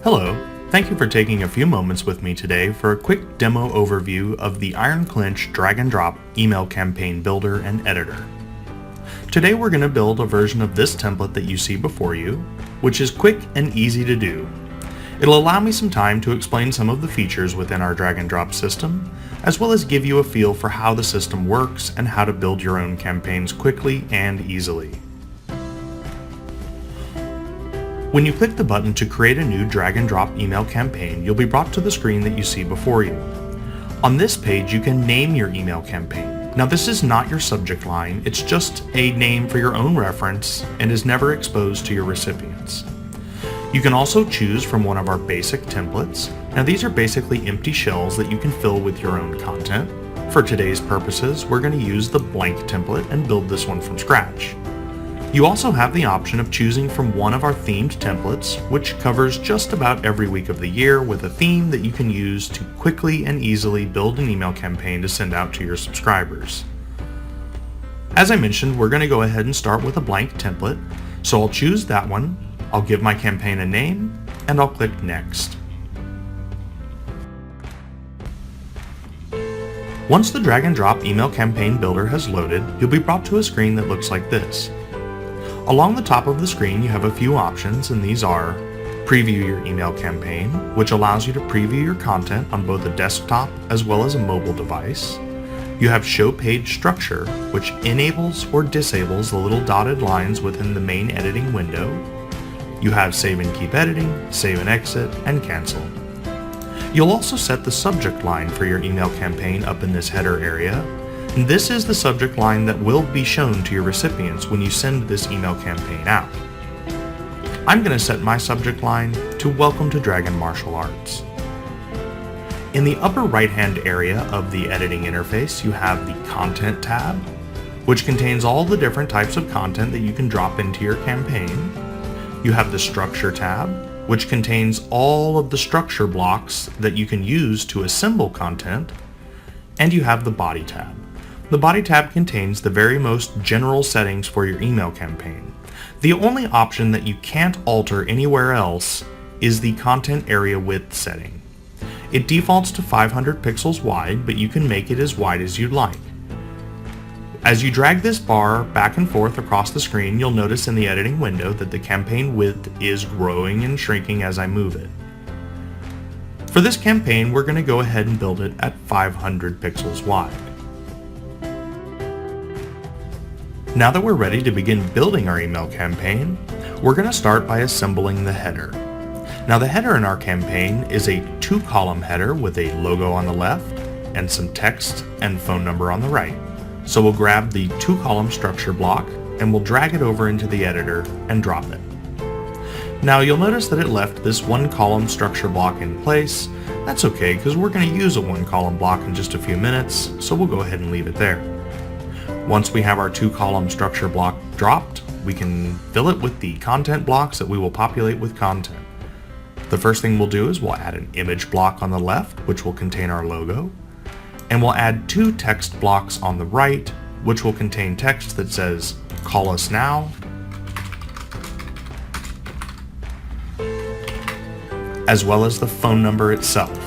Hello, thank you for taking a few moments with me today for a quick demo overview of the IronClinch drag and drop email campaign builder and editor. Today we're going to build a version of this template that you see before you, which is quick and easy to do. It'll allow me some time to explain some of the features within our drag and drop system, as well as give you a feel for how the system works and how to build your own campaigns quickly and easily. When you click the button to create a new drag and drop email campaign, you'll be brought to the screen that you see before you. On this page, you can name your email campaign. Now, this is not your subject line, it's just a name for your own reference and is never exposed to your recipients. You can also choose from one of our basic templates. Now, these are basically empty shells that you can fill with your own content. For today's purposes, we're going to use the blank template and build this one from scratch. You also have the option of choosing from one of our themed templates, which covers just about every week of the year with a theme that you can use to quickly and easily build an email campaign to send out to your subscribers. As I mentioned, we're going to go ahead and start with a blank template, so I'll choose that one, I'll give my campaign a name, and I'll click Next. Once the drag and drop email campaign builder has loaded, you'll be brought to a screen that looks like this. Along the top of the screen, you have a few options, and these are Preview your email campaign, which allows you to preview your content on both a desktop as well as a mobile device. You have Show Page Structure, which enables or disables the little dotted lines within the main editing window. You have Save and Keep Editing, Save and Exit, and Cancel. You'll also set the subject line for your email campaign up in this header area. This is the subject line that will be shown to your recipients when you send this email campaign out. I'm going to set my subject line to Welcome to Dragon Martial Arts. In the upper right-hand area of the editing interface, you have the Content tab, which contains all the different types of content that you can drop into your campaign. You have the Structure tab, which contains all of the structure blocks that you can use to assemble content. And you have the Body tab. The Body tab contains the very most general settings for your email campaign. The only option that you can't alter anywhere else is the Content Area Width setting. It defaults to 500 pixels wide, but you can make it as wide as you'd like. As you drag this bar back and forth across the screen, you'll notice in the editing window that the campaign width is growing and shrinking as I move it. For this campaign, we're going to go ahead and build it at 500 pixels wide. Now that we're ready to begin building our email campaign, we're going to start by assembling the header. Now, the header in our campaign is a 2-column header with a logo on the left and some text and phone number on the right. So we'll grab the 2-column structure block and we'll drag it over into the editor and drop it. Now, you'll notice that it left this 1-column structure block in place. That's okay, because we're going to use a 1-column block in just a few minutes, so we'll go ahead and leave it there. Once we have our 2-column structure block dropped, we can fill it with the content blocks that we will populate with content. The first thing we'll do is we'll add an image block on the left, which will contain our logo, and we'll add 2 text blocks on the right, which will contain text that says, "Call us now," as well as the phone number itself.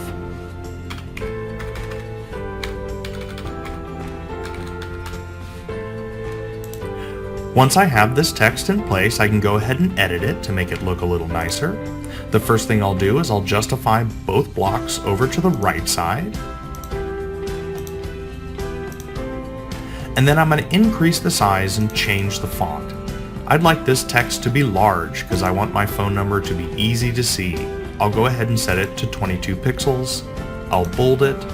Once I have this text in place, I can go ahead and edit it to make it look a little nicer. The first thing I'll do is I'll justify both blocks over to the right side. And then I'm going to increase the size and change the font. I'd like this text to be large because I want my phone number to be easy to see. I'll go ahead and set it to 22 pixels. I'll bold it,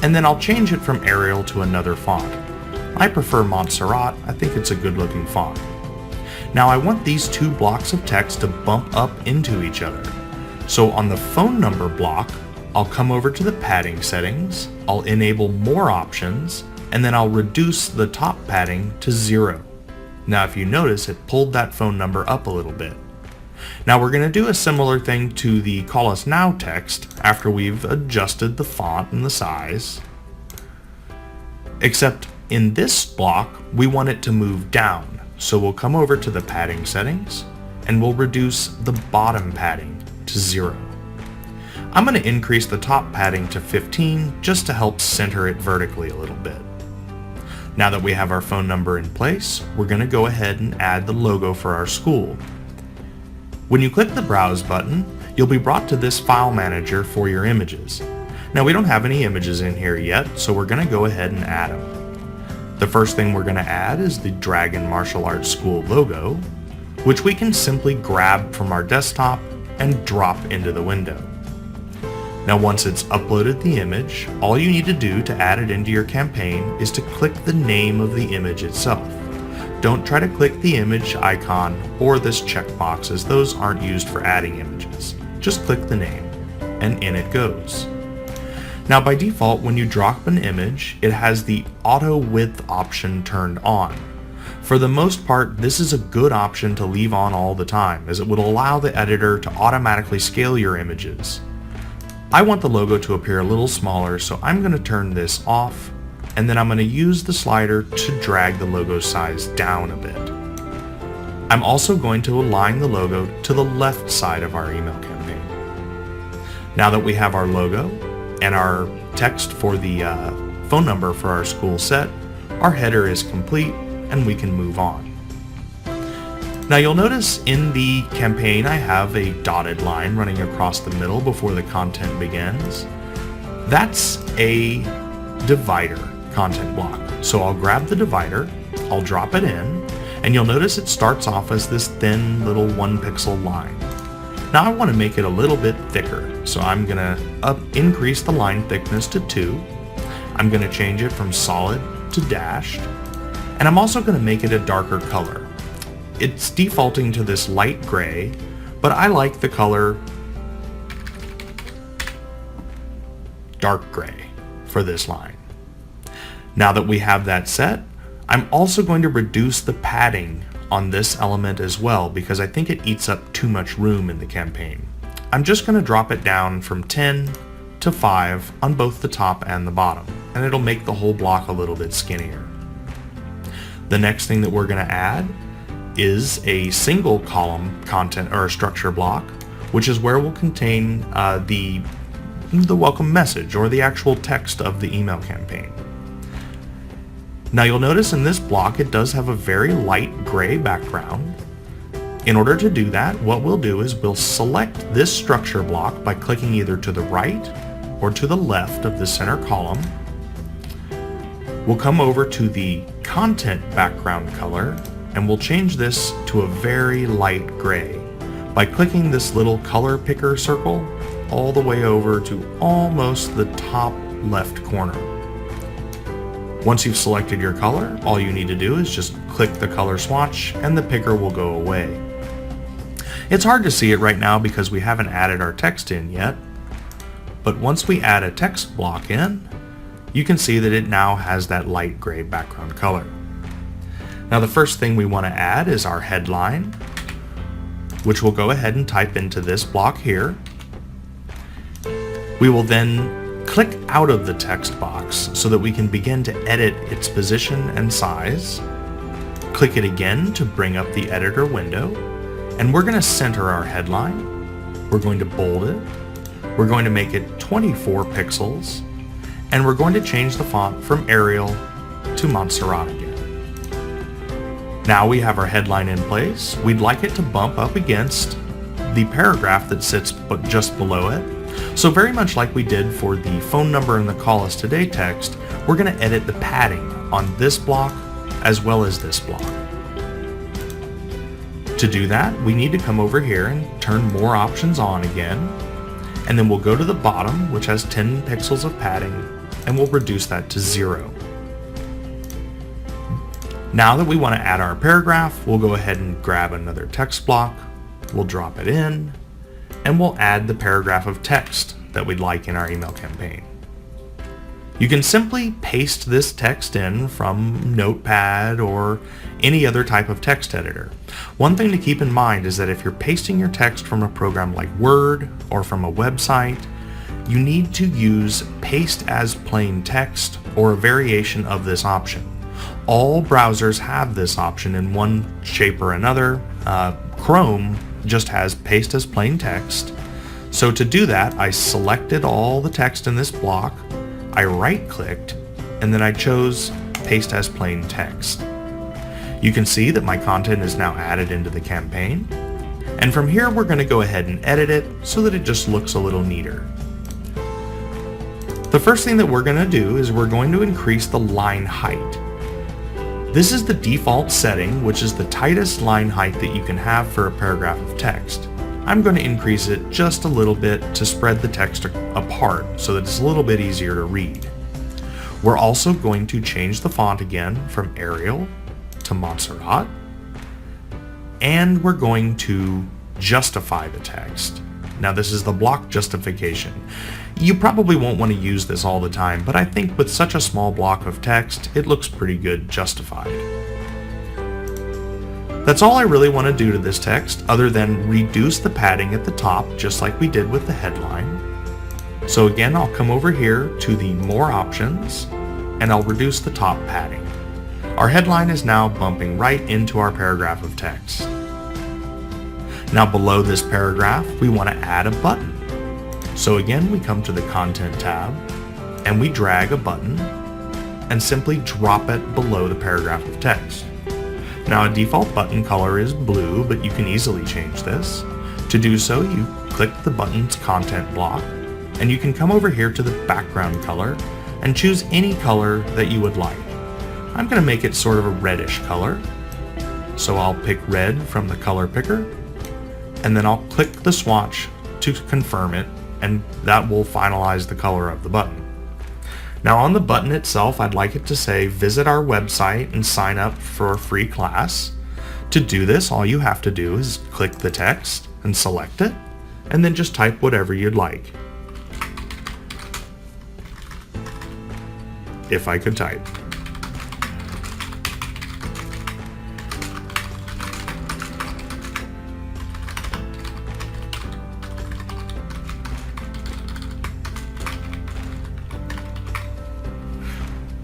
and then I'll change it from Arial to another font. I prefer Montserrat. I think it's a good looking font. Now I want these 2 blocks of text to bump up into each other. So on the phone number block, I'll come over to the padding settings, I'll enable more options, and then I'll reduce the top padding to 0. Now if you notice, it pulled that phone number up a little bit. Now we're going to do a similar thing to the "Call Us Now" text after we've adjusted the font and the size. Except in this block, we want it to move down. So we'll come over to the padding settings and we'll reduce the bottom padding to 0. I'm going to increase the top padding to 15 just to help center it vertically a little bit. Now that we have our phone number in place, we're going to go ahead and add the logo for our school. When you click the Browse button, you'll be brought to this file manager for your images. Now we don't have any images in here yet, so we're going to go ahead and add them. The first thing we're going to add is the Dragon Martial Arts School logo, which we can simply grab from our desktop and drop into the window. Now once it's uploaded the image, all you need to do to add it into your campaign is to click the name of the image itself. Don't try to click the image icon or this checkbox, as those aren't used for adding images. Just click the name, and in it goes. Now by default, when you drop an image, it has the auto width option turned on. For the most part, this is a good option to leave on all the time, as it will allow the editor to automatically scale your images. I want the logo to appear a little smaller, so I'm going to turn this off, and then I'm going to use the slider to drag the logo size down a bit. I'm also going to align the logo to the left side of our email campaign. Now that we have our logo and our text for the phone number for our school set, our header is complete and we can move on. Now you'll notice in the campaign I have a dotted line running across the middle before the content begins. That's a divider content block. So I'll grab the divider, I'll drop it in, and you'll notice it starts off as this thin little 1 pixel line. Now I want to make it a little bit thicker, so I'm going to increase the line thickness to 2. I'm going to change it from solid to dashed, and I'm also going to make it a darker color. It's defaulting to this light gray, but I like the color dark gray for this line. Now that we have that set, I'm also going to reduce the padding on this element as well, because I think it eats up too much room in the campaign. I'm just going to drop it down from 10 to 5 on both the top and the bottom, and it'll make the whole block a little bit skinnier. The next thing that we're going to add is a single column content or a structure block, which is where we'll contain the welcome message or the actual text of the email campaign. Now you'll notice in this block it does have a very light gray background. In order to do that, what we'll do is we'll select this structure block by clicking either to the right or to the left of the center column. We'll come over to the content background color and we'll change this to a very light gray by clicking this little color picker circle all the way over to almost the top left corner. Once you've selected your color, all you need to do is just click the color swatch and the picker will go away. It's hard to see it right now because we haven't added our text in yet, but once we add a text block in, you can see that it now has that light gray background color. Now the first thing we want to add is our headline, which we'll go ahead and type into this block here. We will then click out of the text box so that we can begin to edit its position and size. Click it again to bring up the editor window, and we're going to center our headline. We're going to bold it. We're going to make it 24 pixels, and we're going to change the font from Arial to Montserrat again. Now we have our headline in place. We'd like it to bump up against the paragraph that sits just below it. So very much like we did for the phone number and the call us today text, we're going to edit the padding on this block as well as this block. To do that, we need to come over here and turn more options on again, and then we'll go to the bottom, which has 10 pixels of padding, and we'll reduce that to 0. Now that we want to add our paragraph, we'll go ahead and grab another text block, we'll drop it in, and we'll add the paragraph of text that we'd like in our email campaign. You can simply paste this text in from Notepad or any other type of text editor. One thing to keep in mind is that if you're pasting your text from a program like Word or from a website, you need to use paste as plain text or a variation of this option. All browsers have this option in one shape or another. Chrome just has paste as plain text. So to do that, I selected all the text in this block, I right-clicked, and then I chose Paste as Plain Text. You can see that my content is now added into the campaign, and from here we're going to go ahead and edit it so that it just looks a little neater. The first thing that we're going to do is we're going to increase the line height. This is the default setting, which is the tightest line height that you can have for a paragraph of text. I'm going to increase it just a little bit to spread the text apart so that it's a little bit easier to read. We're also going to change the font again from Arial to Montserrat, and we're going to justify the text. Now this is the block justification. You probably won't want to use this all the time, but I think with such a small block of text, it looks pretty good justified. That's all I really want to do to this text, other than reduce the padding at the top, just like we did with the headline. So again, I'll come over here to the More Options, and I'll reduce the top padding. Our headline is now bumping right into our paragraph of text. Now below this paragraph, we want to add a button. So again, we come to the Content tab, and we drag a button, and simply drop it below the paragraph of text. Now a default button color is blue, but you can easily change this. To do so, you click the button's content block, and you can come over here to the background color, and choose any color that you would like. I'm going to make it sort of a reddish color, so I'll pick red from the color picker, and then I'll click the swatch to confirm it, and that will finalize the color of the button. Now on the button itself, I'd like it to say visit our website and sign up for a free class. To do this, all you have to do is click the text and select it, and then just type whatever you'd like. If I could type.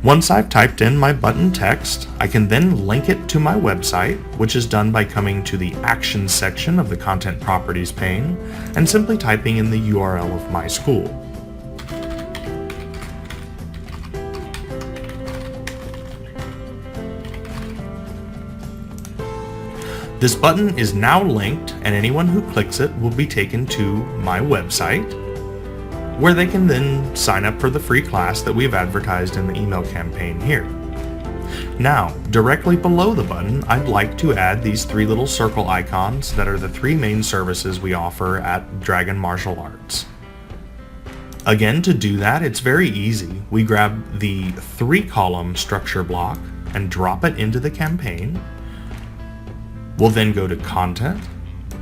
Once I've typed in my button text, I can then link it to my website, which is done by coming to the Actions section of the Content Properties pane and simply typing in the URL of my school. This button is now linked, and anyone who clicks it will be taken to my website, where they can then sign up for the free class that we've advertised in the email campaign here. Now, directly below the button, I'd like to add these three little circle icons that are the three main services we offer at Dragon Martial Arts. Again, to do that, it's very easy. We grab the 3-column structure block and drop it into the campaign. We'll then go to Content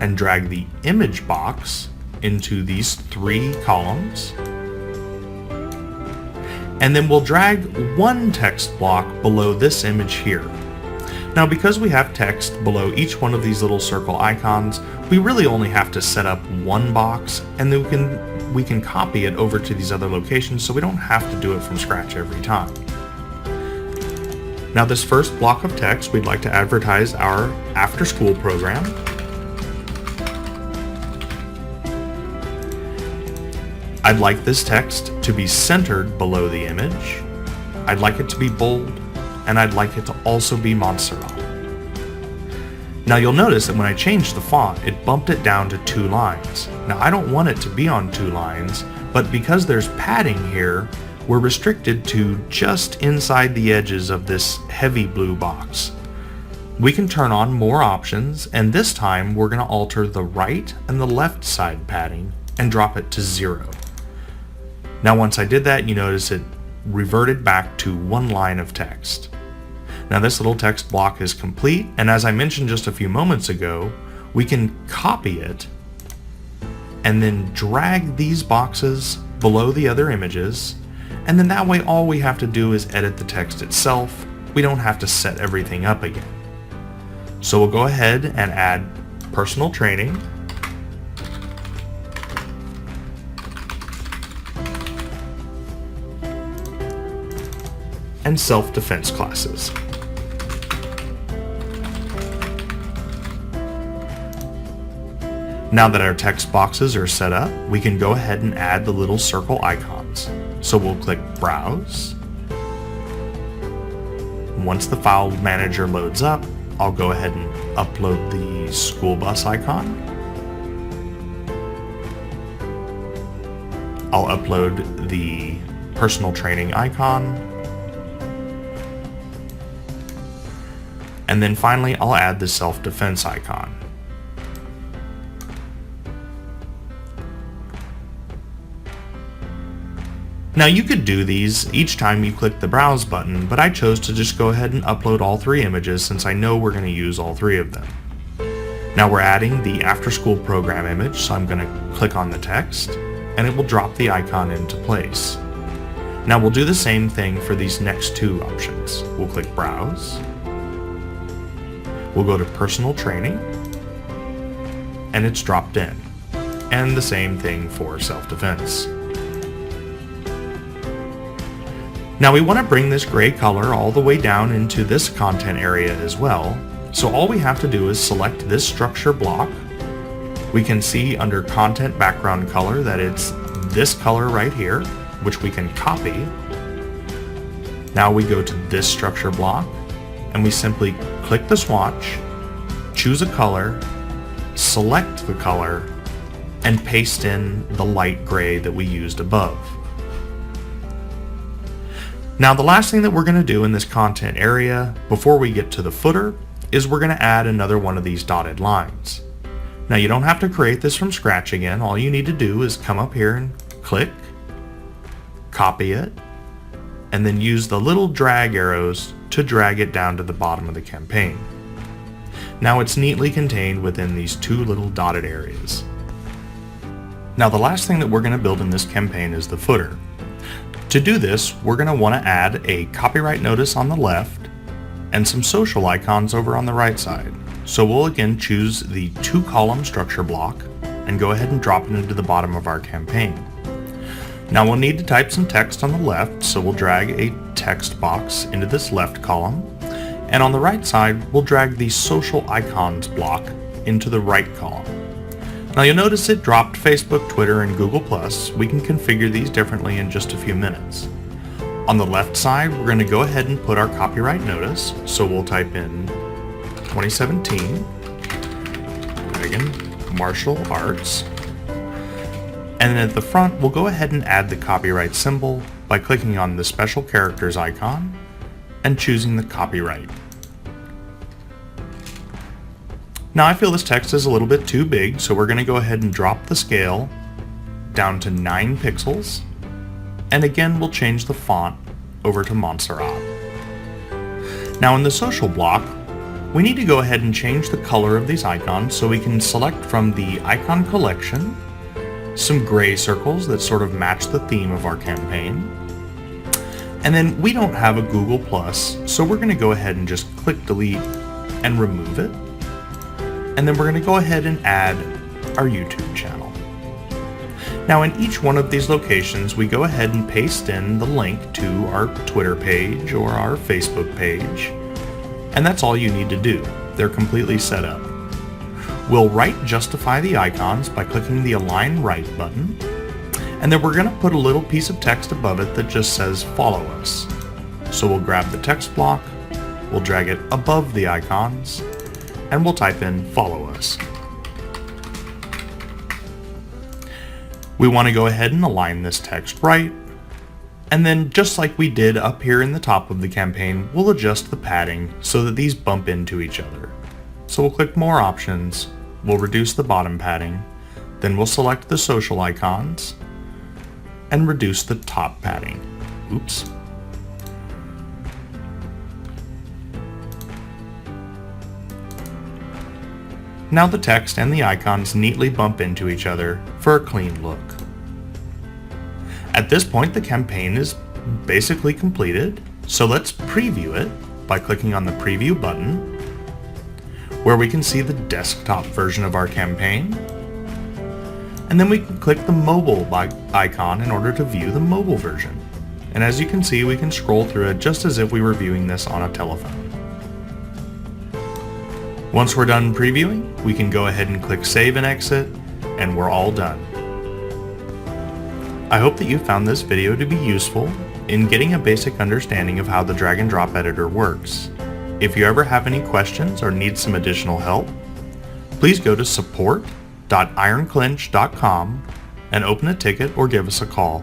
and drag the image box into these 3 columns, and then we'll drag one text block below this image here. Now because we have text below each one of these little circle icons, we really only have to set up one box, and then we can copy it over to these other locations so we don't have to do it from scratch every time. Now this first block of text, we'd like to advertise our after-school program. I'd like this text to be centered below the image, I'd like it to be bold, and I'd like it to also be Montserrat. Now you'll notice that when I changed the font, it bumped it down to 2 lines. Now I don't want it to be on 2 lines, but because there's padding here, we're restricted to just inside the edges of this heavy blue box. We can turn on more options, and this time we're going to alter the right and the left side padding and drop it to 0. Now once I did that, you notice it reverted back to 1 line of text. Now this little text block is complete, and as I mentioned just a few moments ago, we can copy it and then drag these boxes below the other images, and then that way all we have to do is edit the text itself. We don't have to set everything up again. So we'll go ahead and add personal training, and self-defense classes. Now that our text boxes are set up, we can go ahead and add the little circle icons. So we'll click Browse. Once the file manager loads up, I'll go ahead and upload the school bus icon. I'll upload the personal training icon. And then finally, I'll add the self-defense icon. Now you could do these each time you click the Browse button, but I chose to just go ahead and upload all three images since I know we're going to use all three of them. Now we're adding the after-school program image, so I'm going to click on the text, and it will drop the icon into place. Now we'll do the same thing for these next two options. We'll click Browse, we'll go to Personal Training, and it's dropped in. And the same thing for Self-Defense. Now we want to bring this gray color all the way down into this content area as well, so all we have to do is select this structure block. We can see under Content Background Color that it's this color right here, which we can copy. Now we go to this structure block, and we simply click the swatch, choose a color, select the color, and paste in the light gray that we used above. Now the last thing that we're going to do in this content area before we get to the footer is we're going to add another one of these dotted lines. Now you don't have to create this from scratch again. All you need to do is come up here and click, copy it, and then use the little drag arrows to drag it down to the bottom of the campaign. Now it's neatly contained within these two little dotted areas. Now the last thing that we're going to build in this campaign is the footer. To do this, we're going to want to add a copyright notice on the left and some social icons over on the right side. So we'll again choose the two-column structure block and go ahead and drop it into the bottom of our campaign. Now we'll need to type some text on the left, so we'll drag a text box into this left column, and on the right side we'll drag the social icons block into the right column. Now you'll notice it dropped Facebook, Twitter, and Google+. We can configure these differently in just a few minutes. On the left side, we're going to go ahead and put our copyright notice, so we'll type in 2017, Dragon Martial Arts, and then at the front, we'll go ahead and add the copyright symbol by clicking on the special characters icon and choosing the copyright. Now I feel this text is a little bit too big, so we're going to go ahead and drop the scale down to 9 pixels, and again we'll change the font over to Montserrat. Now in the social block, we need to go ahead and change the color of these icons so we can select from the icon collection some gray circles that sort of match the theme of our campaign. And then we don't have a Google+, so we're going to go ahead and just click delete and remove it. And then we're going to go ahead and add our YouTube channel. Now in each one of these locations, we go ahead and paste in the link to our Twitter page or our Facebook page, and that's all you need to do. They're completely set up. We'll right justify the icons by clicking the Align Right button, and then we're going to put a little piece of text above it that just says Follow Us. So we'll grab the text block, we'll drag it above the icons, and we'll type in Follow Us. We want to go ahead and align this text right, and then just like we did up here in the top of the campaign, we'll adjust the padding so that these bump into each other. So we'll click More Options, we'll reduce the bottom padding, then we'll select the social icons, and reduce the top padding. Oops. Now the text and the icons neatly bump into each other for a clean look. At this point, the campaign is basically completed, so let's preview it by clicking on the Preview button, where we can see the desktop version of our campaign, and then we can click the mobile icon in order to view the mobile version. And as you can see, we can scroll through it just as if we were viewing this on a telephone. Once we're done previewing, we can go ahead and click Save and Exit, and we're all done. I hope that you found this video to be useful in getting a basic understanding of how the drag and drop editor works. If you ever have any questions or need some additional help, please go to support.ironclinch.com and open a ticket or give us a call.